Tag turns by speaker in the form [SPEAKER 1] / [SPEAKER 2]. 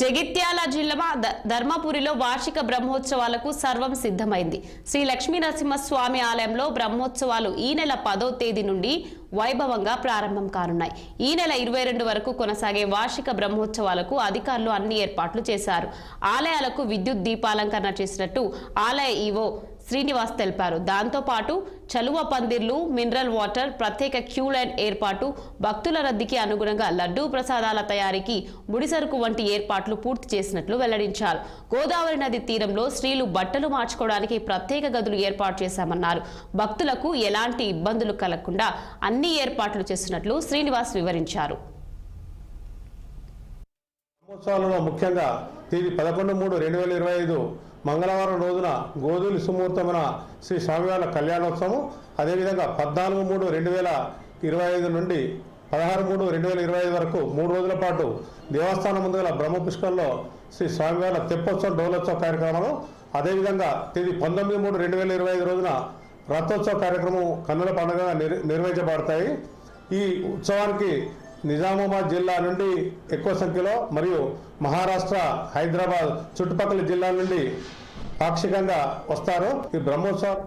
[SPEAKER 1] జగిత్యాల జిల్లా ధర్మపురిలో వార్షిక బ్రహ్మోత్సవాలకు సర్వం సిద్ధమైంది. శ్రీ లక్ష్మీ నరసింహస్వామి ఆలయంలో బ్రహ్మోత్సవాలు ఈ నెల 10వ తేదీ నుండి వైభవంగా ప్రారంభం కానున్నాయి. ఈ నెల 22 వరకు కొనసాగే వార్షిక బ్రహ్మోత్సవాలకు అధికారులు అన్ని ఏర్పాట్లు చేశారు. ఆలయాలకు విద్యుత్ దీపాలంకరణ చేసినట్టు ఆలయ ఈవో శ్రీనివాస్ తెలిపారు. దాంతో పాటు చలువ పందిర్లు, మినరల్ వాటర్, ప్రత్యేక క్యూ లైన్ ఏర్పాటు, భక్తుల రద్దీకి అనుగుణంగా లడ్డూ ప్రసాదాల తయారీకి ముడిసరుకు వంటి ఏర్పాట్లు పూర్తి చేసినట్లు వెల్లడించారు. గోదావరి నది తీరంలో స్త్రీలు బట్టలు మార్చుకోవడానికి ప్రత్యేక గదులు ఏర్పాటు చేశామన్నారు. భక్తులకు ఎలాంటి ఇబ్బందులు కలగకుండా అన్ని ఏర్పాట్లు చేసినట్లు శ్రీనివాస్ వివరించారు.
[SPEAKER 2] బ్రహ్మోత్సవాలలో ముఖ్యంగా తేదీ 11/3/2025 మంగళవారం రోజున గోధులి సుముహూర్తమున శ్రీ స్వామివార్ల కళ్యాణోత్సవం, అదేవిధంగా 14/3/2025 నుండి 16/3/2025 వరకు 3 రోజుల పాటు దేవస్థానం ముందు గల బ్రహ్మపుష్కరంలో శ్రీ స్వామివార్ల తెప్పోత్సవం డోలోత్సవ కార్యక్రమాలు, అదేవిధంగా తేదీ 19/3/2025 రోజున రథోత్సవ కార్యక్రమం కన్నుల పండుగగా నిర్వహించబడతాయి. ఈ ఉత్సవానికి నిజామాబాద్ జిల్లా నుండి ఎక్కువ సంఖ్యలో మరియు మహారాష్ట్ర, హైదరాబాద్ చుట్టుపక్కల జిల్లాల నుండి పాక్షికంగా వస్తారు. ఈ బ్రహ్మోత్సవం